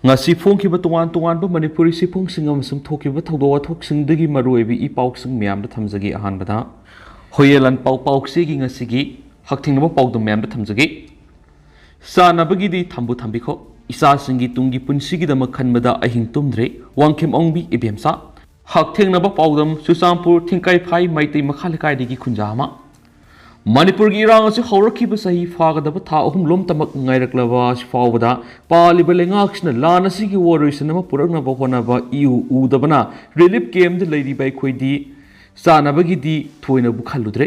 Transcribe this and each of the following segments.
ngasi phongkiba tongan tongan ba manipuri sipong singam sum thokiba thodo thok singdagi maroibi i pauk sing myam da thamjagi ahan bada hoyelan pau pauk se gi ngasi gi hakthing ba pauk da myam da thamjagi sanabagi di thambu thambikho isa singi tungi punsi gi da makhan bada ahing tumdre wangkem ongbi ibemsa hakthing na ba paudam susampur thingkai phai maitai makhalikai digi khunjama Manipur gi irang asi haurakhiba sahi fagadaba tha ahum lom tamak ngairakhlaba fawada paliba lengaksna lana sigi warriors na purakna ba hona ba iu udabana relief game de lady by khoidi sanabagi di thoina bu khaludre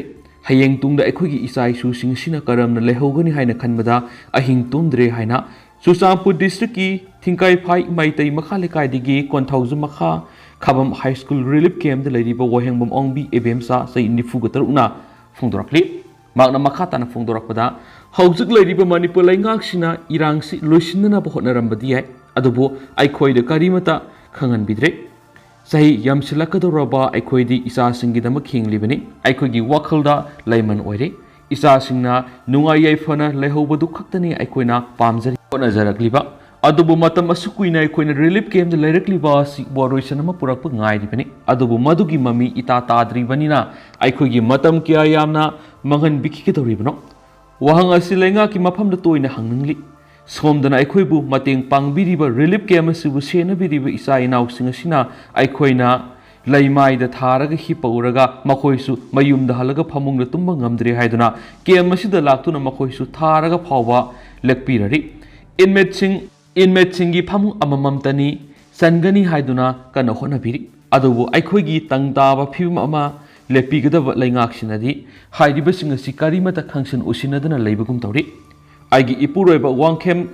hayeng tungda ekhogi isai su sing sina karamna lehogani haina khanbada ahing tumdre haina Susampur district ki thingkai phai maitai makhalikai digi konthauju makha khabam high school relief game de lady ba wahengbom ongbi ebemsa sai nifu gataruna phongdorakli Magna Makatana Fondorakpada, Hauzik Lady Manipur Langaksina, Irangsi, Lucinana Honarambadia, Adobo, Ikoi the Karimata, Kangan Bidre. Say Yamsilaka Raba, Ikoidi, Isa Singidama King Libani, Ikogi Wakalda, Layman Oide, Isa Singna, Nungaye Fana, Lehobadu Kaktani, Ikoina, Pamzari, Onazarakliba, Adobo Matam Asukuina, Ikoina relief game the Lyricliba, Sikboruisanama Purapa Ngai Dipani, Adobo Madugi Mami, Ita Tadri Vanina, Ikogi Matam Kiayamna. Mangan biki ke tori bano wahang asilenga ki mafam da toina hangningli somdana aikhoibu mateng pangbiriba relief camp asibu sena biriba isa inaw singasina aikhoina laimai da tharaga hi pauraga makhoisu mayum da halaga phamung da tumba ngamdre haiduna camp asida laktuna makhoisu tharaga phawba lekpirari inmate sing gi phamung amamam tani sangani haiduna kana hona biri adubu aikhoigi tangtaba phim ama Lepigadava Langakshinadi, Heidi Bissing a Sikarimata Kansan Usinadana Labagum Tori. I gi Ipureba Wangkem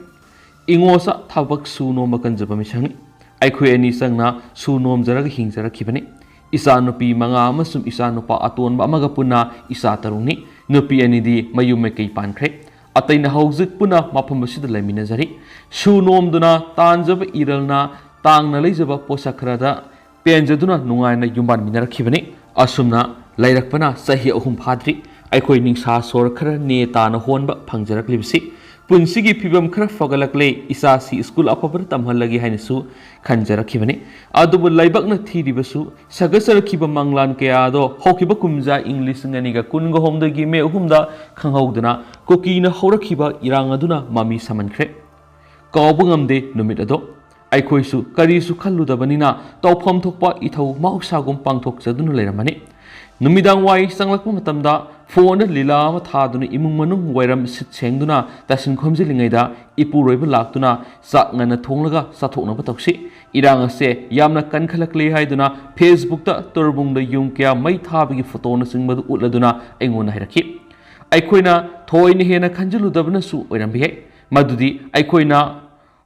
Ingosa Tabak Suno Makanzabamishani. I quay any sangna Sunom Zaraga Hingzara Kibani. Isanopi Manga Masum Isanopa Aton Bamagapuna Isataruni, Nupi any di Mayumeke Pancre. Ataina Hausit Puna Mapamasi the Laminazari. Sunom Duna Tanzab Iralna Tang Nalizaba Posakrada Penjaduna Nuana Yumban Minara Kibani. Asumna Lairakpana Sahi Ahum Padri, Ikoi Ningsha Sor Kara Netana Honba Pangjarak Libsi, Punsigi Pibam Kara Fogalakle, Isasi School Apabar Tamhalagi Hanisu, Kanjara Kivani, Adubu Laibakna Tidibasu, Sagasar Kiba Manglan Keado, Hokiba Kumza, English Nganiga Kungo Hom the Gime Humda, Kanghaudana, Kokina Horakiba, Irangaduna, Mami Samankre, Kaubungam de Numidado. Aikoisu karisu khalluda banina tawpham thokpa ithau mausagum pangthok chadunu leiramani numidang wai sanglakpa matamda phone lila ma thaduna imung manung wairam sit sengduna tasin khomjilingaida ipuroiba laktuna sakngana thonglaga sathokna batoksi irang ase yamna kankhalakle haiduna Facebook ta turbungda yung kya mai thabigi photo na singbadu utladuna engona hairaki aikoina thoine hena khanjiludabna su oirambi madudi aikoina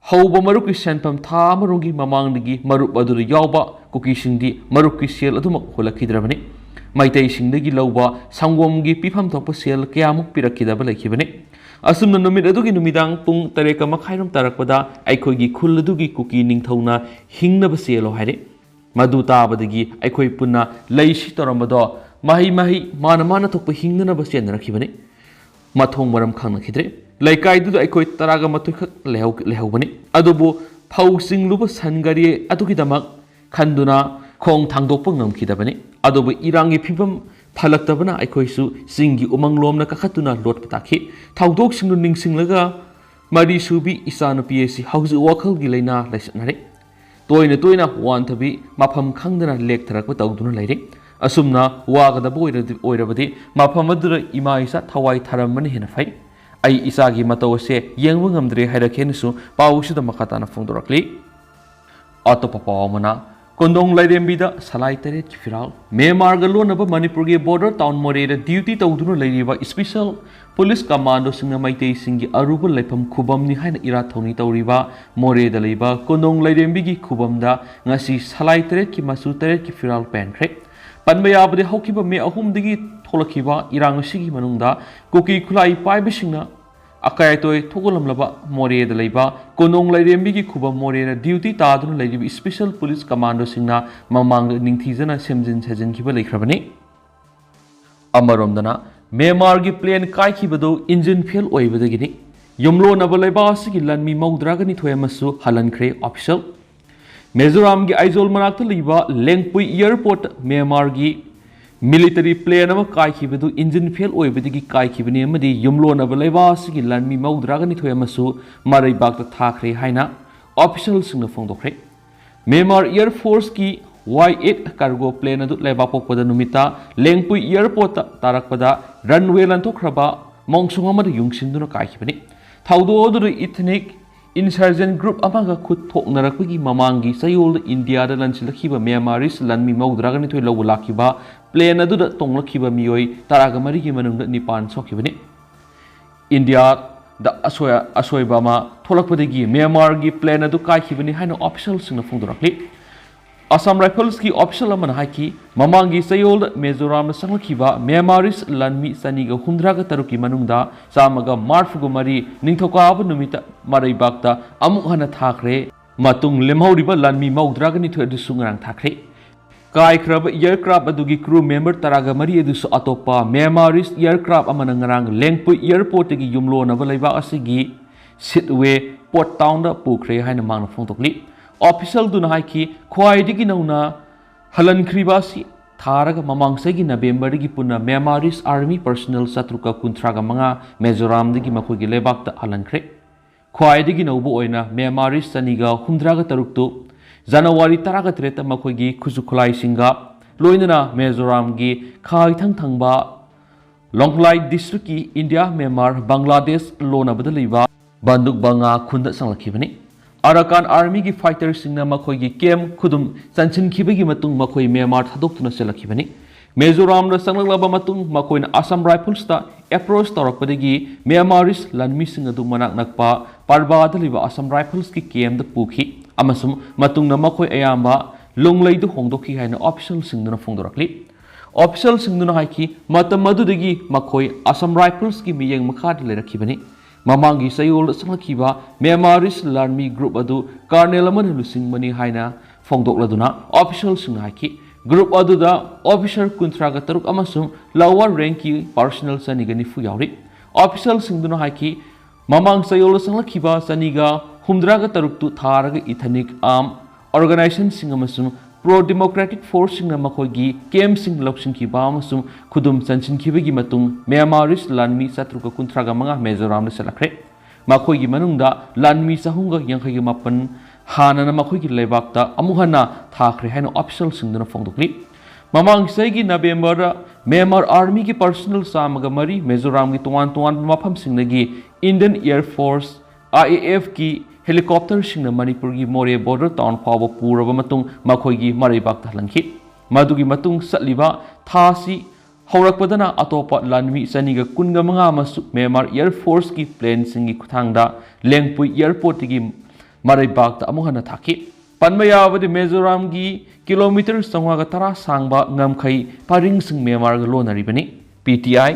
Hauba Maruki Sanpam Tha Marungi Mamangdigi Marup Aduru Yauba Kuki Singdi Maruki Sel Adumak Holakidravani Maitei Singdagi Lauba Sangwomgi Pipam Topa Sel Kiamuk Pirakidaba Lakibani Asum Numid Adugi Numidang Pung Tareka Makairam Tarakpada Aikogi Kuladugi Kuki Ningtona Hingnaba Selo Hare Madu Tabadagi Aikoi Puna Laishi Toramado Mahi Mana Topa Hingnana Basian Rakibani Matong Maram Kana Kidre Laikai do Ikoi Taraga Matuka Lehobani Adobo Pausing Luba Sangari Atukidamak Kanduna Kong Tangdopangam Kidabani Adobo Irangi Pipam Palaktabana Ikoisu Singi Umang Lomna Kakatuna Lord Pataki Taudok Singling Singlaga Mari Subi Isano PSC House Wakal Gilena Lesnare Toina want to be Mapam Kangana Lake Tarakwa Tauduna Lady Asumna Waga the boy Oirabadi Mapamadura Imaisa Tawai Taramani Hinafai Ai Isagi Matose, Yang Dre Hadakensu, Pausu the Makatana Fondorakli Autopapamana, Kondong Laidembida, Salaitere Firal, May Margalona Manipurgi border town Moreda duty to Ladiva, special police commando Singamaite Singi Aruba Lepam Kubam Nihan Iratoni Tauriva, Moreda Liba, Kondong Laidembigi Kubamda, Nasi Salaitere Kimasu Tere Kifiral Pancre. Panbaya the Hokiba me ahum digi Tolakiva, Irang Sigi Manunda, Kuki Kulai Pai Bishina, Akayatoi, Togolam Laba, More the Leba, Konong Laidembigi Kuba More duty Tadun Lady Special Police Commando Singna, Mamang Ningtizana Semjin Sajan Kiba Lakravani Amaromdana, May Margi plane Kai Kibado, engine fail Oiba the Guinea. ꯌꯨꯝꯂꯣꯟꯅꯕ ꯂꯩꯕꯥꯛ ꯑꯁꯤꯒꯤ ꯂꯟꯃꯤ ꯃꯧꯗ꯭ꯔꯥꯒ ꯅꯤꯊꯣꯏ ꯑꯃꯁꯨ ꯍꯜꯍꯟꯈ꯭ꯔꯦ official ꯃꯤꯖꯣꯔꯥꯝꯒꯤ Aizawl ꯃꯅꯥꯛꯇ ꯂꯩꯕ ꯂꯦꯡꯄꯨꯏ airport ꯃ꯭ꯌꯥꯟꯃꯥꯔꯒꯤ military plan ꯑꯃ ꯀꯥꯏꯈꯤꯕꯗꯨ engine fail ꯑꯣꯏꯕꯗꯒꯤ ꯀꯥꯏꯈꯤꯕꯅꯤ ꯑꯃꯗꯤ ꯌꯨꯝꯂꯣꯟꯅꯕ ꯂꯩꯕꯥꯛ ꯑꯁꯤꯒꯤ ꯂꯟꯃꯤ ꯃꯧꯗ꯭ꯔꯥꯒ ꯅꯤꯊꯣꯏ ꯑꯃꯁꯨ ꯃꯔꯩꯕꯥꯛꯇ ꯊꯥꯈ꯭ꯔꯦ ꯍꯥꯏꯅ ꯑꯣꯐꯤꯁꯤꯌꯦꯜꯁꯤꯡꯅ ꯐꯣꯡꯗꯣꯛꯈ꯭ꯔꯦ ꯃ꯭ꯌꯥꯟꯃꯥꯔ ꯏꯌꯔ ꯐꯣꯔꯁꯀꯤ Y8 ꯀꯥꯔꯒꯣ ꯄ꯭ꯂꯦꯟ ꯑꯗꯨ ꯂꯩꯕꯥꯛ ꯄꯣꯛꯄꯗ ꯅꯨꯃꯤꯠꯇ ꯂꯦꯡꯄꯨꯏ ꯏꯌꯔꯄꯣꯔꯠꯇ ꯇꯥꯔꯛꯄꯗ ꯔꯟꯋꯦ ꯂꯟꯊꯣꯛꯈ꯭ꯔꯕ ꯃꯣꯡꯁꯣꯡ ꯑꯃꯗ ꯌꯨꯡꯁꯤꯟꯗꯨꯅ ꯀꯥꯏꯈꯤꯕꯅꯤ ꯊꯧꯗꯣꯛ ꯑꯗꯨꯗ ꯏꯊꯅꯤꯛ ꯏꯟꯁꯔꯖꯦꯟ ꯒ꯭ꯔꯨꯞ ꯑꯃꯒ ꯈꯨꯠ ꯊꯣꯛꯅꯔꯛꯄꯒꯤ ꯃꯃꯥꯡꯒꯤ ꯆꯌꯣꯜꯗ ꯏꯟꯗꯤꯌꯥꯗ ꯂꯟꯁꯤꯜꯂꯛꯈꯤꯕ ꯃ꯭ꯌꯥꯟꯃꯥꯔꯤꯁ ꯂꯟꯃꯤ ꯃꯧꯗ꯭ꯔꯥꯒ ꯅꯤꯊꯣꯏ ꯂꯧꯕ ꯂꯥꯛꯈꯤꯕ ꯄ꯭ꯂꯦꯟ ꯑꯗꯨꯗ ꯇꯣꯡꯂꯛꯈꯤꯕ ꯃꯤꯑꯣꯏ ꯇꯔꯥꯒ ꯃꯔꯤꯒꯤ ꯃꯅꯨꯡꯗ ꯅꯤꯄꯥꯟ ꯁꯣꯛꯈꯤꯕꯅꯤ ꯏꯟꯗꯤꯌꯥꯗ ꯑꯁꯣꯏꯕ ꯑꯃ ꯊꯣꯛꯂꯛꯄꯗꯒꯤ ꯃ꯭ꯌꯥꯟꯃꯥꯔꯒꯤ ꯄ꯭ꯂꯦꯟ ꯑꯗꯨ ꯀꯥꯏꯈꯤꯕꯅꯤ ꯍꯥꯏꯅ ꯑꯣꯐꯤꯁꯤꯌꯦꯜꯁꯤꯡꯅ ꯐꯣꯡꯗꯣꯔꯛꯂꯤ ꯑꯁꯥꯝ ꯔꯥꯏꯐꯜꯁꯀꯤ ꯑꯣꯐꯤꯁꯤꯌꯦꯜ ꯑꯃꯅ ꯍꯥꯏꯈꯤ ꯃꯃꯥꯡꯒꯤ ꯆꯌꯣꯜꯗ ꯃꯤꯖꯣꯔꯥꯝꯗ ꯆꯪꯂꯛꯈꯤꯕ ꯃ꯭ꯌꯥꯟꯃꯥꯔꯤꯁ ꯂꯟꯃꯤ ꯆꯅꯤꯒ ꯍꯨꯝꯗ꯭ꯔꯥꯒ ꯇꯔꯨꯛꯀꯤ ꯃꯅꯨꯡꯗ ꯆꯥꯝꯃꯒ ꯃꯔꯐꯨꯒ ꯃꯔꯤ ꯅꯤꯡꯊꯧꯀꯥꯕ ꯅꯨꯃꯤꯠꯇ ꯃꯔꯩꯕꯥꯛꯇ ꯑꯃꯨꯛ ꯍꯟꯅ ꯊꯥꯈ꯭ꯔꯦ ꯃꯇꯨꯡ ꯂꯦꯝꯍꯧꯔꯤꯕ ꯂꯟꯃꯤ ꯃꯧꯗ꯭ꯔꯥꯒ ꯅꯤꯊꯣꯏ ꯑꯗꯨꯁꯨ ꯉꯔꯥꯡ ꯊꯥꯈ꯭ꯔꯦ ꯀꯥꯏꯈ꯭ꯔꯕ ꯏꯌꯔꯀ꯭ꯔꯥꯐ ꯑꯗꯨꯒꯤ ꯀ꯭ꯔꯨ ꯃꯦꯝꯕꯔ ꯇꯔꯥꯒ ꯃꯔꯤ ꯑꯗꯨꯁꯨ ꯑꯇꯣꯞꯄ ꯃ꯭ꯌꯥꯟꯃꯥꯔꯤꯁ ꯏꯌꯔꯀ꯭ꯔꯥꯐ ꯑꯃꯅ ꯉꯔꯥꯡ ꯂꯦꯡꯄꯨꯏ ꯏꯌꯔꯄꯣꯔꯠꯇꯒꯤ ꯌꯨꯝꯂꯣꯟꯅꯕ ꯂꯩꯕꯥꯛ ꯑꯁꯤꯒꯤ ꯁꯤꯠꯋꯦ ꯄꯣꯔꯠ ꯇꯥꯎꯟꯗ ꯄꯨꯈ꯭ꯔꯦ ꯍꯥꯏꯅ ꯃꯥꯅ ꯐꯣꯡꯗꯣꯛꯂꯤ ꯑꯣꯐꯤꯁꯤꯌꯦꯜꯗꯨꯅ ꯍꯥꯏꯈꯤ ꯈ꯭ꯋꯥꯏꯗꯒꯤ ꯅꯧꯅ ꯍꯜꯍꯟꯈ꯭ꯔꯤꯕ ꯑꯁꯤ ꯊꯥꯔꯒ ꯃꯃꯥꯡ ꯆꯍꯤꯒꯤ ꯅꯕꯦꯝꯕꯔꯗꯒꯤ ꯄꯨꯟꯅ ꯃ꯭ꯌꯥꯟꯃꯥꯔꯤꯁ ꯑꯥꯔꯃꯤ ꯄꯔꯁꯣꯅꯦꯜ ꯆꯥꯇ꯭ꯔꯨꯛꯀ ꯀꯨꯟꯊ꯭ꯔꯥꯒ ꯃꯉꯥ ꯃꯤꯖꯣꯔꯥꯝꯗꯒꯤ ꯃꯈꯣꯏꯒꯤ ꯂꯩꯕꯥꯛꯇ ꯍꯜꯍꯟꯈ꯭ꯔꯦ ꯈ꯭ꯋꯥꯏꯗꯒꯤ ꯅꯧꯕ ꯑꯣꯏꯅ ꯃ꯭ꯌꯥꯟꯃꯥꯔꯤꯁ ꯆꯅꯤꯒ ꯍꯨꯝꯗ꯭ꯔꯥꯒ ꯇꯔꯨꯛꯇꯨ ꯖꯅꯋꯥꯔꯤ ꯇꯔꯥꯒ ꯇꯔꯦꯠꯇ ꯃꯈꯣꯏꯒꯤ ꯈꯨꯠꯁꯨ ꯈꯨꯠꯂꯥꯏꯁꯤꯡꯒ ꯂꯣꯏꯅꯅ ꯃꯤꯖꯣꯔꯥꯝꯒꯤ ꯈꯥ ꯏꯊꯪ ꯊꯪꯕ ꯂꯣꯡꯂꯥꯏ ꯗꯤꯁꯇ꯭ꯔꯤꯛꯀꯤ ꯏꯟꯗꯤꯌꯥ ꯃ꯭ꯌꯥꯟꯃꯥꯔ ꯕꯪꯒ꯭ꯂꯥꯗꯦꯁ ꯂꯣꯟꯅꯕꯗ ꯂꯩꯕ ꯕꯟꯗꯨꯛ ꯕꯉꯥ ꯈꯨꯟꯗ ꯆꯪꯂꯛꯈꯤꯕꯅꯤ ꯑꯔꯥꯀꯥꯟ ꯑꯥꯔꯃꯤꯒꯤ ꯐꯥꯏꯇꯔꯁꯤꯡꯅ ꯃꯈꯣꯏꯒꯤ ꯀꯦꯝ ꯈꯨꯗꯨꯝ ꯆꯟꯁꯤꯟꯈꯤꯕꯒꯤ ꯃꯇꯨꯡ ꯃꯈꯣꯏ ꯃ꯭ꯌꯥꯟꯃꯥꯔ ꯊꯥꯗꯣꯛꯇꯨꯅ ꯆꯠꯂꯛꯈꯤꯕꯅꯤ ꯃꯤꯖꯣꯔꯥꯝꯗ ꯆꯪꯂꯛꯂꯕ ꯃꯇꯨꯡ ꯃꯈꯣꯏꯅ ꯑꯁꯥꯝ ꯔꯥꯏꯐꯜꯁꯇ ꯑꯦꯄ꯭ꯔꯣꯆ ꯇꯧꯔꯛꯄꯗꯒꯤ ꯃ꯭ꯌꯥꯟꯃꯥꯔꯤꯁ ꯂꯟꯃꯤꯁꯤꯡ ꯑꯗꯨ ꯃꯅꯥꯛ ꯅꯛꯄ ꯄꯔꯕꯥꯗ ꯂꯩꯕ ꯑꯁꯥꯝ ꯔꯥꯏꯐꯜꯁꯀꯤ ꯀꯦꯝꯗ ꯄꯨꯈꯤ ꯑꯃꯁꯨꯡ ꯃꯇꯨꯡꯗ ꯃꯈꯣꯏ ꯑꯌꯥꯝꯕ ꯂꯣꯡꯂꯩꯗ ꯍꯣꯡꯗꯣꯛꯈꯤ ꯍꯥꯏꯅ ꯑꯣꯐꯤꯁꯤꯌꯦꯜꯁꯤꯡꯗꯨꯅ ꯐꯣꯡꯗꯣꯔꯛꯂꯤ ꯑꯣꯐꯤꯁꯤꯌꯦꯜꯁꯤꯡꯗꯨꯅ ꯍꯥꯏꯈꯤ ꯃꯇꯝ ꯑꯗꯨꯗꯒꯤ ꯃꯈꯣꯏ ꯑꯁꯥꯝ ꯔꯥꯏꯐꯜꯁꯀꯤ ꯃꯤꯠꯌꯦꯡ ꯃꯈꯥꯗ ꯂꯩꯔꯛꯈꯤꯕꯅꯤ ꯃꯃꯥꯡꯒꯤ ꯆꯌꯣꯜꯗ ꯆꯪꯂꯛꯈꯤꯕ ꯃ꯭ꯌꯥꯟꯃꯥꯔꯤꯁ ꯂꯥꯟꯃꯤ ꯒ꯭ꯔꯨꯞ ꯑꯗꯨ ꯀꯥꯔꯅꯦꯜ ꯑꯃꯅ ꯂꯨꯆꯤꯡꯕꯅꯤ ꯍꯥꯏꯅ ꯐꯣꯡꯗꯣꯛꯂꯗꯨꯅ ꯑꯣꯐꯤꯁꯤꯌꯦꯜꯁꯤꯡꯅ ꯍꯥꯏꯈꯤ ꯒ꯭ꯔꯨꯞ ꯑꯗꯨꯗ ꯑꯣꯐꯤꯁꯔ ꯀꯨꯟꯊ꯭ꯔꯥꯒ ꯇꯔꯨꯛ ꯑꯃꯁꯨꯡ ꯂꯋꯥꯔ ꯔꯦꯡꯀꯤ ꯄꯥꯔꯁꯣꯅꯦꯜ ꯆꯅꯤꯒ ꯅꯤꯐꯨ ꯌꯥꯎꯔꯤ ꯑꯣꯐꯤꯁꯤꯌꯦꯜꯁꯤꯡꯗꯨꯅ ꯍꯥꯏꯈꯤ ꯃꯃꯥꯡ ꯆꯌꯣꯜꯗ ꯆꯪꯂꯛꯈꯤꯕ ꯆꯅꯤꯒ ꯍꯨꯝꯗ꯭ꯔꯥꯒ ꯇꯔꯨꯛꯇꯨ ꯊꯥꯔꯒ ꯏꯊꯅꯤꯛ ꯑꯥꯔꯝ ꯑꯣꯔꯒꯅꯥꯏꯖꯦꯁꯟꯁꯤꯡ ꯑꯃꯁꯨꯡ ꯄ꯭ꯔꯣ ꯗꯦꯃꯣꯀ꯭ꯔꯦꯇꯤꯛ ꯐꯣꯔꯁꯁꯤꯡꯅ ꯃꯈꯣꯏꯒꯤ ꯀꯦꯝꯞꯁꯤꯡ ꯂꯧꯁꯤꯟꯈꯤꯕ ꯑꯃꯁꯨꯡ ꯈꯨꯗꯨꯝ ꯆꯟꯁꯤꯟꯈꯤꯕꯒꯤ ꯃꯇꯨꯡ ꯃ꯭ꯌꯥꯟꯃꯥꯔꯤꯁ ꯂꯥꯟꯃꯤ ꯆꯥꯇ꯭ꯔꯨꯛꯀ ꯀꯨꯟꯊ꯭ꯔꯥꯒ ꯃꯉꯥ ꯃꯤꯖꯣꯔꯥꯝꯗ ꯆꯠꯂꯛꯈ꯭ꯔꯦ ꯃꯈꯣꯏꯒꯤ ꯃꯅꯨꯡꯗ ꯂꯥꯟꯃꯤ ꯆꯍꯨꯝꯒ ꯌꯥꯡꯈꯩꯒ ꯃꯥꯄꯟ ꯍꯥꯟꯅꯅ ꯃꯈꯣꯏꯒꯤ ꯂꯩꯕꯥꯛꯇ ꯑꯃꯨꯛ ꯍꯟꯅ ꯊꯥꯈ꯭ꯔꯦ ꯍꯥꯏꯅ ꯑꯣꯐꯤꯁꯤꯌꯦꯜꯁꯤꯡꯗꯨꯅ ꯐꯣꯡꯗꯣꯛꯂꯤ ꯃꯃꯥꯡ ꯆꯍꯤꯒꯤ ꯅꯕꯦꯝꯕꯔꯗ ꯃ꯭ꯌꯥꯟꯃꯥꯔ ꯑꯥꯔꯃꯤꯒꯤ ꯄꯔꯁꯣꯅꯦꯜ ꯆꯥꯝꯃꯒ ꯃꯔꯤ ꯃꯤꯖꯣꯔꯥꯝꯒꯤ ꯇꯣꯉꯥꯟ ꯇꯣꯉꯥꯟꯕ ꯃꯐꯝꯁꯤꯡꯗꯒꯤ ꯏꯟꯗꯤꯌꯟ ꯏꯌꯔ ꯐꯣꯔꯁ IAFꯀꯤ ꯍꯦꯂꯤꯀꯣꯞꯇꯔꯁꯤꯡꯅ ꯃꯅꯤꯄꯨꯔꯒꯤ ꯃꯣꯔꯦ ꯕꯣꯔꯗꯔ ꯇꯥꯎꯟ ꯐꯥꯎꯕ ꯄꯨꯔꯕ ꯃꯇꯨꯡ ꯃꯈꯣꯏꯒꯤ ꯃꯔꯩꯕꯥꯛꯇ ꯍꯜꯍꯟꯈꯤ ꯃꯗꯨꯒꯤ ꯃꯇꯨꯡ ꯆꯠꯂꯤꯕ ꯊꯥ ꯑꯁꯤ ꯍꯧꯔꯛꯄꯗꯅ ꯑꯇꯣꯞꯄ ꯂꯥꯟꯃꯤ ꯆꯅꯤꯒ ꯀꯨꯟꯒ ꯃꯉꯥ ꯑꯃꯁꯨ ꯃ꯭ꯌꯥꯟꯃꯥꯔ ꯏꯌꯔ ꯐꯣꯔꯁꯀꯤ ꯄ꯭ꯂꯦꯟꯁꯤꯡꯒꯤ ꯈꯨꯠꯊꯥꯡꯗ ꯂꯦꯡꯄꯨꯏ ꯏꯌꯔꯄꯣꯔꯠꯇꯒꯤ ꯃꯔꯩꯕꯥꯛꯇ ꯑꯃꯨꯛ ꯍꯟꯅ ꯊꯥꯈꯤ ꯄꯟꯕ ꯌꯥꯕꯗꯤ ꯃꯤꯖꯣꯔꯥꯝꯒꯤ ꯀꯤꯂꯣꯃꯤꯇꯔ 510 ꯁꯥꯡꯕ ꯉꯝꯈꯩ ꯄꯔꯤꯡꯁꯤꯡ ꯃ꯭ꯌꯥꯟꯃꯥꯔꯒ ꯂꯣꯟꯅꯔꯤꯕꯅꯤ PTI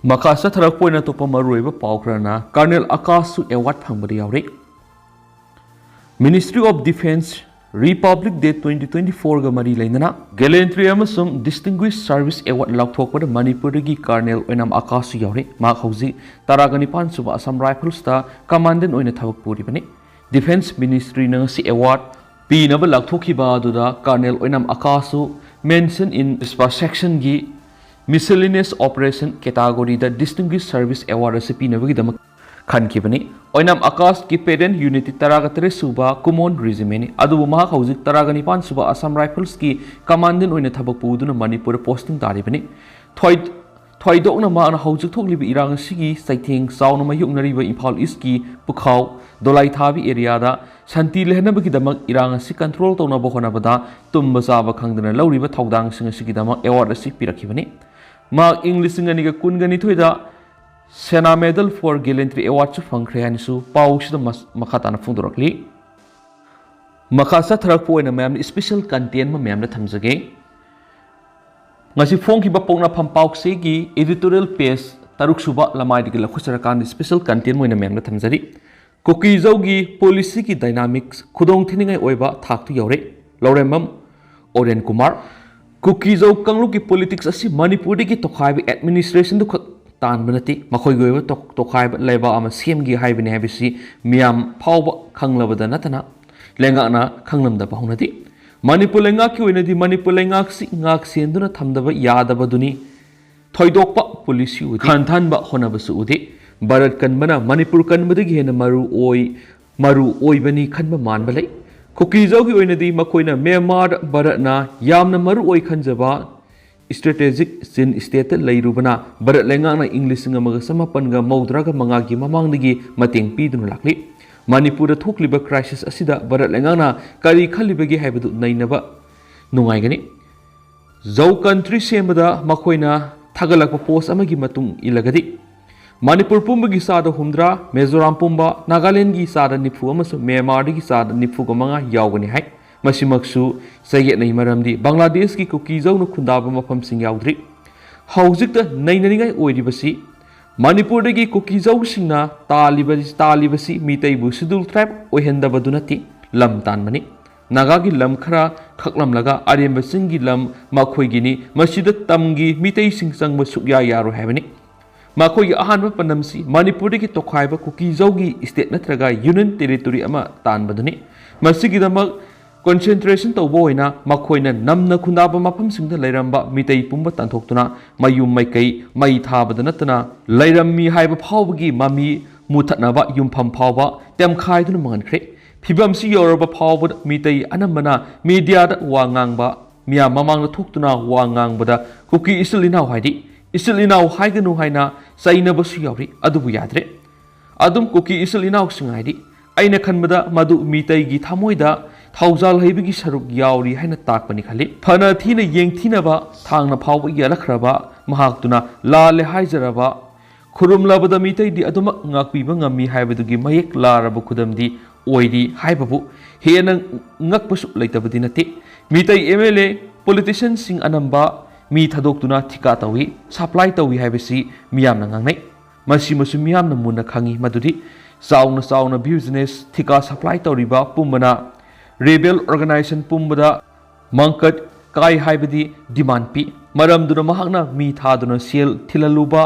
ꯃꯈꯥ ꯆꯠꯊꯔꯛꯄ ꯑꯣꯏꯅ ꯑꯇꯣꯞꯄ ꯃꯔꯨꯑꯣꯏꯕ ꯄꯥꯎ ꯈꯔꯅ ꯀꯔꯅꯦꯜ ꯑꯀꯥꯁꯁꯨ ꯑꯦꯋꯥꯔꯗ ꯐꯪꯕꯗ ꯌꯥꯎꯔꯤ ministry of defence republic day 2024ꯒ ꯃꯔꯤ ꯂꯩꯅꯅ ꯒꯦꯂꯦꯟꯇ꯭ꯔꯤ ꯑꯃꯁꯨꯡ ꯗꯤꯁꯇꯤꯡꯒ꯭ꯋꯤꯁ ꯁꯥꯔꯚꯤꯁ ꯑꯦꯋꯥꯔꯗ ꯂꯥꯎꯊꯣꯛꯄꯗ ꯃꯅꯤꯄꯨꯔꯗꯒꯤ ꯀꯔꯅꯦꯜ ꯑꯣꯏꯅꯥꯝ ꯑꯀꯥꯁꯁꯨ ꯌꯥꯎꯔꯤ ꯃꯍꯥꯛ ꯍꯧꯖꯤꯛ 19 ꯁꯨꯕ ꯑꯁꯥꯝ ꯔꯥꯏꯐꯜꯁꯇ ꯀꯃꯥꯟꯗꯦꯟ ꯑꯣꯏꯅ ꯊꯕꯛ ꯄꯨꯔꯤꯕꯅꯤ ꯗꯤꯐꯦꯟꯁ ꯃꯤꯅꯤꯁꯇ꯭ꯔꯤꯅ ꯉꯁꯤ ꯑꯦꯋꯥꯔꯗ ꯄꯤꯅꯕ ꯂꯥꯎꯊꯣꯛꯈꯤꯕ ꯑꯗꯨꯗ ꯀꯔꯅꯦꯜ ꯑꯣꯏꯅꯥꯝ ꯑꯀꯥꯁꯁꯨ ꯃꯦꯟꯁꯟ ꯏꯟ ꯏꯁꯄꯥ ꯁꯦꯛꯁꯟꯒꯤ ꯃꯤꯁꯦꯂꯤꯅꯤꯌꯁ ꯑꯣꯄꯔꯦꯁꯟ ꯀꯦꯇꯥꯒꯣꯔꯤꯗ ꯗꯤꯁꯇꯤꯡꯒ꯭ꯋꯤꯁ ꯁꯥꯔꯚꯤꯁ ꯑꯦꯋꯥꯔꯗ ꯑꯁꯤ ꯄꯤꯅꯕꯒꯤꯗꯃꯛ ꯈꯟꯈꯤꯕꯅꯤ ꯑꯣꯏꯅꯥꯝ ꯑꯀꯥꯁꯀꯤ ꯄꯦꯔꯦꯟ ꯌꯨꯅꯤꯇꯤ 19 ꯁꯨꯕ ꯀꯨꯃꯣꯟ ꯔꯤꯖꯤꯃꯦꯟꯅꯤ ꯑꯗꯨꯕꯨ ꯃꯍꯥꯛ ꯍꯧꯖꯤꯛ 19 ꯁꯨꯕ ꯑꯁꯥꯝ ꯔꯥꯏꯐꯜꯁꯀꯤ ꯀꯃꯥꯟꯗꯦꯟ ꯑꯣꯏꯅ ꯊꯕꯛ ꯄꯨꯗꯨꯅ ꯃꯅꯤꯄꯨꯔꯗ ꯄꯣꯁꯇꯤꯡ ꯇꯥꯔꯤꯕꯅꯤ ꯊꯣꯏꯗꯣꯛꯅ ꯃꯍꯥꯛꯅ ꯍꯧꯖꯤꯛ ꯊꯣꯛꯂꯤꯕ ꯏꯔꯥꯡ ꯑꯁꯤꯒꯤ ꯆꯩꯊꯦꯡ ꯆꯥꯎꯅ ꯃꯥꯌꯣꯛꯅꯔꯤꯕ ꯏꯝꯐꯥꯜ ꯏꯁꯀꯤ ꯄꯨꯈꯥꯎ ꯗꯣꯂꯥꯏꯊꯥꯕꯤ ꯑꯦꯔꯤꯌꯥꯗ ꯁꯥꯟꯇꯤ ꯂꯩꯍꯟꯅꯕꯒꯤꯗꯃꯛ ꯏꯔꯥꯡ ꯑꯁꯤ ꯀꯟꯇ꯭ꯔꯣꯜ ꯇꯧꯅꯕ ꯍꯣꯠꯅꯕꯗ ꯇꯨꯝꯕ ꯆꯥꯕ ꯈꯪꯗꯅ ꯂꯧꯔꯤꯕ ꯊꯧꯗꯥꯡꯁꯤꯡ ꯑꯁꯤꯒꯤꯗꯃꯛ ꯑꯦꯋꯥꯔꯗ ꯑꯁꯤ ꯄꯤꯔꯛꯈꯤꯕꯅꯤ ꯃꯍꯥꯛ ꯏꯪ 2012ꯗ ꯁꯦꯅꯥ ꯃꯦꯗꯜ ꯐꯣꯔ ꯒꯦꯂꯦꯟꯇ꯭ꯔꯤ ꯑꯦꯋꯥꯔꯗꯁꯨ ꯐꯪꯈ꯭ꯔꯦ ꯍꯥꯏꯅꯁꯨ ꯄꯥꯎꯁꯤꯗ ꯃꯈꯥ ꯇꯥꯅ ꯐꯣꯡꯗꯣꯔꯛꯂꯤ ꯃꯈꯥ ꯆꯠꯊꯔꯛꯄ ꯑꯣꯏꯅ ꯃꯌꯥꯝꯅ ꯁ꯭ꯄꯦꯁꯦꯜ ꯀꯟꯇꯦꯟ ꯑꯃ ꯃꯌꯥꯝꯗ ꯊꯝꯖꯒꯦ ꯉꯁꯤ ꯐꯣꯡꯈꯤꯕ ꯄꯣꯛꯅꯐꯝ ꯄꯥꯎꯆꯦꯒꯤ ꯏꯗꯤꯇꯣꯔꯤꯌꯦꯜ ꯄꯦꯖ 6 ꯁꯨꯕ ꯂꯃꯥꯏꯗꯒꯤ ꯂꯧꯈꯠꯆꯔꯀꯥꯟꯗ ꯁ꯭ꯄꯦꯁꯦꯜ ꯀꯟꯇꯦꯟ ꯑꯣꯏꯅ ꯃꯌꯥꯝꯗ ꯊꯝꯖꯔꯤ ꯀꯨꯀꯤ ꯖꯧꯒꯤ ꯄꯣꯂꯤꯁꯤꯒꯤ ꯗꯥꯏꯅꯥꯃꯤꯛꯁ ꯈꯨꯗꯣꯡ ꯊꯤꯅꯤꯡꯉꯥꯏ ꯑꯣꯏꯕ ꯊꯥꯛꯇꯨ ꯌꯥꯎꯔꯦ ꯂꯧꯔꯦꯝꯕꯝ ꯑꯣꯔꯦꯟ ꯀꯨꯃꯥꯔ ꯀꯨꯀꯤ ꯖꯧ ꯀꯥꯡꯂꯨꯞꯀꯤ ꯄꯣꯂꯤꯇꯤꯛꯁ ꯑꯁꯤ ꯃꯅꯤꯄꯨꯔꯗꯒꯤ ꯇꯣꯈꯥꯏꯕ ꯑꯦꯗꯃꯤꯅꯤꯁꯇ꯭ꯔꯦꯁꯟꯗꯨ ꯈꯛ तानब नते मखोइगी ओइबा तोखाइबा लेबा अमा सेमगी हाइबने हाइबसी मियाम फावबा खंगलबदा नतना लेंगाना खंगलमदबा हौनदि मणिपुर लेंगाकी ओइनदि मणिपुर लेंगाकसी गाक सेंदुना थमदबा यादबदुनि थोइदोकपा पुलिसी उदि खानथानबा होनबसु उदि भारत कनबना मणिपुर कनबदगी हेन मरु ओइबनी खनबा मानबा लै कुकी जोगी ओइनदि मखोइना म्यांमार भारतना यामना मरु ओइ खनजबा स्ट्रेटेजिक सिन स्टेट लैरुबना भारत लेंगाना इंग्लिश सिंगमगा समापनगा मौद्रागा मंगागी ममांगदगी मतेंग पीदुना लाखली मणिपुर थोकलिबा क्राइसिस असिदा भारत लेंगाना करी खलिबगी हाइबदु नैनबा नुंगाइगनी जौ कंट्री सेमबदा मखोइना थागलकपा पोस्ट अमगी मतुंग इलगदी मणिपुर पुंबगी सादा हुमद्रा मिजोराम पुंबा नागालैंड की सादा निफु अमसु म्यांमार की सादा निफु गमंगा यावगनी हाय मसिमक्सु सयेतनै मरमदी बांग्लादेश की कुकी जौनु खुंदाबा मफमसिंग यावद्रि हौजिकता नैननिंगाय ओइरिबसी मणिपुर की कुकी जौसिंगना तालिबसी मितैबु शेड्यूल ट्राइब ओइहंदबदु नति लम तानबनी नागा की लम खरा खकलमलगा आरेंबा सिंगी लम मखोइगिनी मसिदा तमगी मितैसिंग चंगबा सुक्या यारो हायबनी मखोइगी अहानबा पनमसी मणिपुर की तोखाइबा कुकी जौगी स्टेट नत्रगा यूनियन टेरिटोरी अमा तानबदुनी मसिगिदमक कंसेंट्रेशन तौबा होइना मखोइना नमना खुंदाबा मफमसिंगदा लैरंबा मितै पुंबा तानथोक्तुना मयुम मैकै मै थाबदा नतना लैरम्मी हाइबा फावबगी ममी मुथतनबा युमफम फावबा तेमखाइदुना मंगनख्रे फिबमसी यौरबा फावबद मितै अनमना मीडियादा वा nganगबा मिया ममांगदा थोक्तुना वा nganगबदा कुकी इसिलिनाव हाइदि इसिलिनाव हाइगनु हाइना सैनबसु यावरि अदुबु याद्रे अदुम कुकी इसिलिनाव सिंग हाइदि अइना खनबदा मदु मितैगी थामोइदा थाउजाल हैबगी सरुक यावरि हाइना ताकपनि खलि फना थीना येंगथीनबा थांगना फावबा यालखरबा महाक्तुना लाले हाइजरबा खुरुमलबदा मितैदि अदुमक ngakpiba ngami haibadुगी मयेक लारबा खुदमदि ओइदि हाइबबु हेना ngakपसु लैतबदि नते मितै एमएलए पॉलिटिशियन सिंग अनंबा मी थादोक्तुना थिका तौई सप्लाई तौई हाइबसी मियामना ngangnai मसिमसु मियामना मुना खंगी मदुदि चाउना बिजनेस थिका सप्लाई तौरिबा पुंबना रेबेल ऑर्गेनाइजेशन पुंबदा मंकट काय हाइबदी डिमांड पी मरमदुना महाकना मी थादुना सेल थिललुबा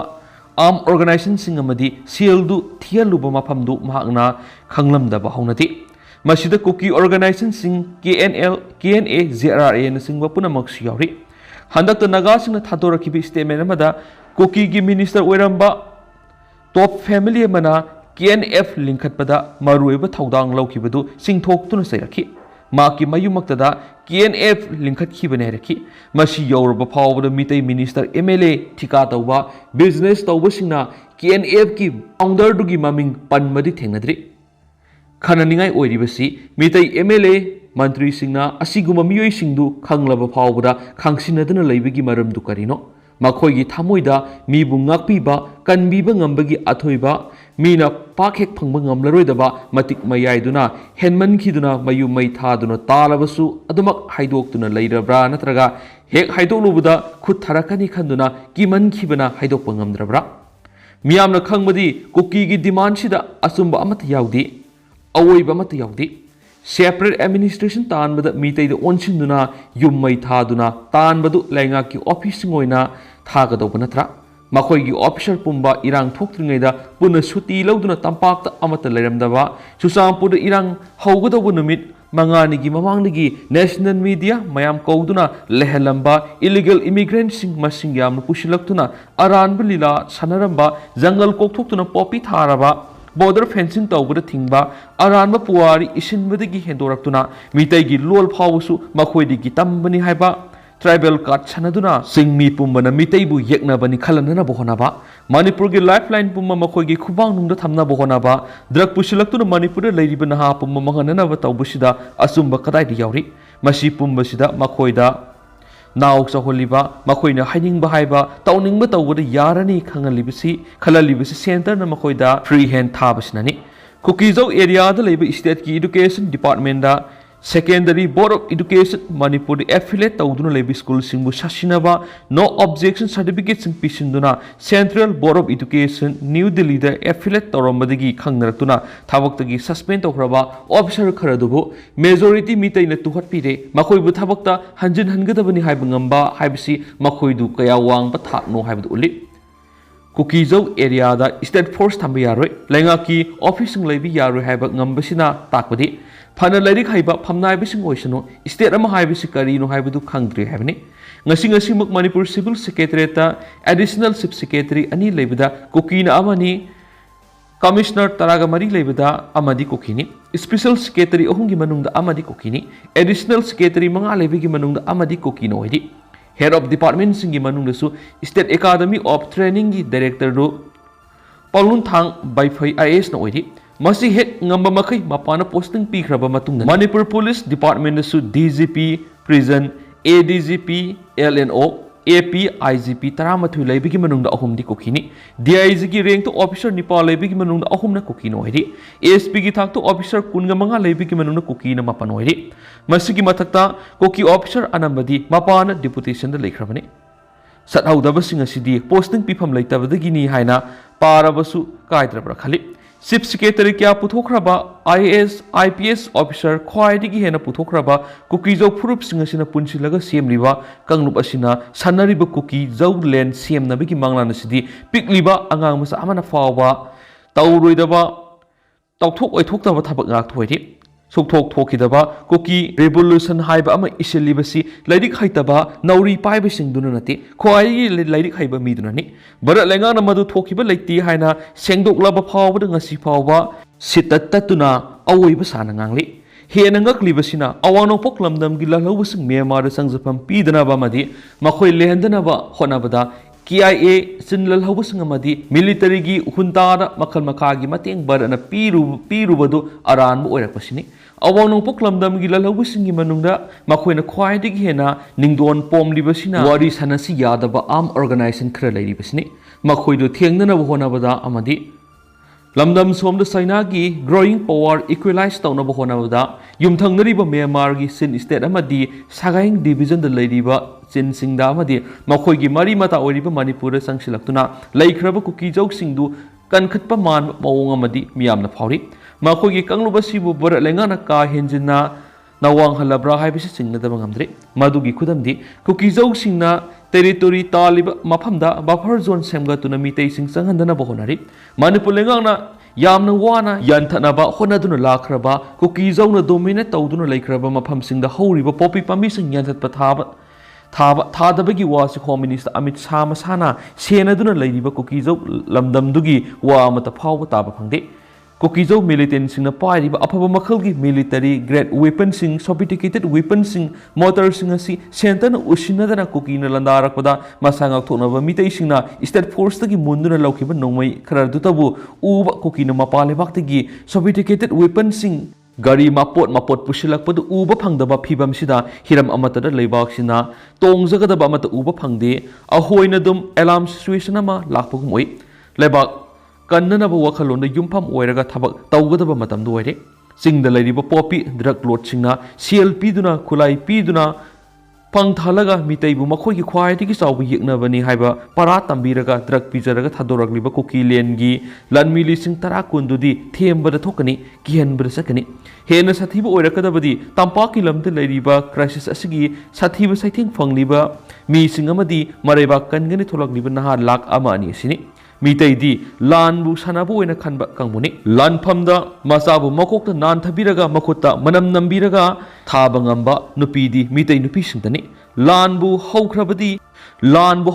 आर्म ऑर्गेनाइजेशन सिंग अमदी सेलदु थियलुबा मफमदु महाकना खंगलमदबा हौनति मसिदा कुकी ऑर्गेनाइजेशन सिंग KNA JRA न सिंगबा पुनमक्सु यावरि हंदक नागा सिंग थादोरखिबि स्टेटमेंट अमदा कुकी की मिनिस्टर ओइरंबा टॉप फैमिली मना KNF लिंखतपदा मरुइबा थौदांग लौखिबदु सिंथोक्तुना सैरखि माकी मयुमक्तदा KNF लिंखतखिबने रखि मसी यौरबा फावबदा मितै मिनिस्टर MLA थिका तौबा बिजनेस तौबसिंगना KNF की फाउंडर दुगी ममिंग पनमदि थेंगनद्रि खननिंगाय ओइरिबसी मितै MLA मंत्री सिंगना असिगुमा मियोइ सिंगदु खंगलबा फावबदा खांसिनदना लैबगी मरमदु करिनो मखोइगी थामोइदा मीबु ngakpiba kanbiba ngambagi athoiba Meena पाखेक फंग ngमलरोइदबा मतिक मयाइदुना हेनमनखिदुना मयु मै थादुना तालबसु अदुमक हाइदोक्तुना लैरब्रा नत्रगा हेक हाइदोक्लुबुदा खुद थरकनी खंदुना किमनखिबना हाइदोक्प ngमद्रब्रा मियामना खंगबदी कुकीगी डिमांड सिदा असुंबा अमत याउदी अवोइबा अमत याउदी सेपरेट एडमिनिस्ट्रेशन तानबदा मितैदा ओनसिंदुना युम्मै थादुना तानबदु लैंगाकी ऑफिसिंग ओइना थागदौबा नत्रा मखोइगी ऑफिसर पुंबा इरांग थोक्त्रिङैदा पुन सुटी लौदुना तंपाक्ता अमत लैरमदबा सुसामपुर इरांग हौगदौबा नुमित मंगानिगी ममांगदगी नेशनल मीडिया मयाम कौदुना लेहलंबा इलीगल इमिग्रेंट सिंग मसिंग यामना पुशिलक्तुना अरानबा लीला सनरंबा जंगल कोकथोक्तुना पॉपी थारबा बॉर्डर फेंसिंग तौबदा थिंगबा अरानबा पुवारी इसिनबदगी हेंदोरक्तुना मितैगी लोल फावसु मखोइदगी तंबनी हाइबा ट्राइबल कार्ड सनदुना सिंगमी पुंबना मितैबु येकनबनी खलनना बहोनाबा मणिपुर की लाइफलाइन पुंबा मखोइगी खुबांग नुंगदा थमना बहोनाबा ड्रग पुशिलक्तुना मणिपुर लैरिबा नहा पुंबा मंगननबा तौबसिदा असुंबा कदाइदि यावरि मसी पुंबसिदा मखोइदा नाव चहोलिबा मखोइना हाइनिंगबा हाइबा तौनिंगबा तौबदा यारनी खललिबसी सेंटर न मखोइदा फ्री हैंड थाबसननी कुकीजो एरिया दा लेबा स्टेट की एजुकेशन डिपार्टमेंट दा secondary board of education Manipur affiliate तौदुना लेबा स्कूल सिंगबु ससिनबा नो ऑब्जेक्शन सर्टिफिकेट सिंग पिसिनदुना central board of education new Delhi दा एफिलेट तौरमदगी खंगनरक्तुना थाबक्तगी सस्पेंड तौखरबा ऑफिसर खरदुबु मेजॉरिटी मितैना तुहटपिरे मखोइबु थाबक्ता हंजिन हनगदबनी हाइबा ngamba हाइबसी मखोइदु कया वांगबा थाकनो हाइबदु उलि Kuki Zo area da state force thamba yaroi lenga ki office ng leibi yaroi haiba ngambasina takpadi phana lairik haiba phamnai bising oisano state ama haibisi karino haibadu khangdri haibani ngasi muk Manipur Civil Secretariat ta additional chief secretary ani leibida Kuki na amani Commissioner Taraga Mari leibida amadi Kuki ni special secretary ohungi manungda amadi Kuki ni additional secretary manga leibigi manungda amadi Kuki no idi Head of Department singi manung su State Academy of Training gi Director ro Paulun Thang Baifai IAS na oidi masi hek ngamba makai mapana posting pi khraba matung Manipur Police Department su DGP Prison ADGP LNO AP IGP taramathu leibigi manung da ahum di Kuki ni DIG gi rank to officer Nepal leibigi manung da ahum na Kuki no oidi ASP gi thak to officer kunga manga leibigi manung na Kuki na mapan oidi masigi mathakta Kuki officer anambadi mapana deputation da lekhrabani sathaudabasinga sidi posting pifam leitabadagi ni haina parabasu kaidrabra khali Chief Secretary kya puthokraba IAS IPS officer khwaidigi hena puthokraba Kuki Zo phurup singa sina punsilaga semriba kanglup asina sanariba Kuki Zo land semnabigi manglana sidi pikliba angang masa amana fawa tauroidaba tauthok oithokdaba thabak ngak thoidi Sokthok thokidaba Kuki revolution haiba ama isilibasi lairik haitaba nauri paiba singduna nati khwai lairik haiba miduna ni barat lenga na madu thokiba leiti haina sengdoklaba phawba ngasi phawba sitattatuna awoiba sana ngangli hena ngaklibasina awano poklamdam gi lalhawsing Myanmar sangjapam pidana ba madi makhoi lehendana ba honabada KIA sinlal hawsing amadi military gi huntada makhal makagi mateng barana pirubadu aran mo oirakpasini awang poklamdam gi lalhawsing gi manungda makhoina khwaidigi hena ningdon pomlibasina wari sanasi yadaba arm organization khra leiribasini makhoidu thengnana honabada amadi lamdam somda China gi growing power equalize taunaba honabada yumthangnariba Myanmar gi sin state amadi sagaing division da leiriba chin singda amadi makhoi gi mari mata oiriba Manipur sangsilaktuna leikraba Kuki Zo singdu kankhatpa man mawong amadi miyamna phawri makhoi gi kangluba sibu bor lenga na ka henjina nawang halabra haibisi singnadaba ngamdre madugi khudamdi Kuki Zo singna territory taliba maphamda buffer zone semgatuna mitei sing changhandana bahonari Manipur lenga na yamna wana yanthana honaduna lakraba Kuki Zo na dominate tawduna leikraba mafam singda horiba popi pami sing yanthatpa thadabagi wasi Home Minister Amit Shah masana senaduna leiriba Kuki Zo lamdamdugi wa mata phawba taba phangde Kuki Zo militant sing na pairiba afaba makhalgi military grade weapons sing sophisticated weapons sing motor sing asi center na usinadana Kuki na landarakpada masangak thonaba mitei sing na state force tagi munduna laukiba nongmai kharadutabu uba Kuki na mapale baktagi sophisticated weapons sing Gari mapot pusilakpadu uba phangdaba phibam sida hiram amatada leibak sina tongjagadaba amata uba phangde ahoina dum alarm situation ama lakpagum oi leibak kannanaba wakhalonda yumpham oiraga thabak tawgadaba matamdu oire singda leiriba popi drug lord singna CLP duna khulai pi duna pangthalaga mitaibu makhoigi khwaidigi chawbu yeknabani haiba para tambiraga drug pijaraga thadoragliba Kuki lengi lanmili sing tara kundudi thembada thokani kihanbada sakani hena sathiba oirakadabadi tampaki lamda leiriba crisis asigi sathiba saitheng fangliba mi singamadi maraiba kangani tholagliba naha lak ama ani sini Mitaidi lan bu sanabu ena khanba kangmuni lan phamda masabu makokta nan thabiraga makutta manam nambiraga thaba ngamba nupidi mitai nupi singtani lan bu haukrabadi lan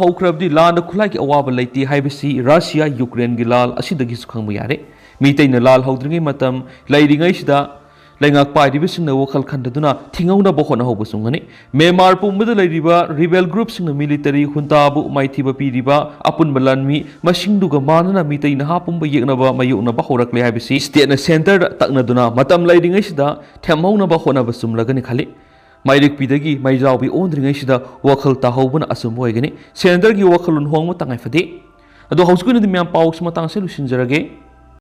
khulai ki awaba leiti haibasi Russia Ukraine gi lal asidagi sukhangbu yare mitai na lal haudringi matam lairingai sida Lengak pai riba sing na wakal khandaduna thingau na bohona hobo sungani Myanmar pumbada leiriba rebel group sing military junta bu maithiba piriba apun balanmi masingduga manana mitai na hapumba yeknaba mayukna ba horakle habisi state na center takna duna matam lairingai sida themau na ba hona basum lagani khali Mairik pidagi maijawbi ondringai sida wakal tahobuna asum hoigani center gi wakalun hongmo tangai fade ado hausku ni myam paus matang se lusinjarage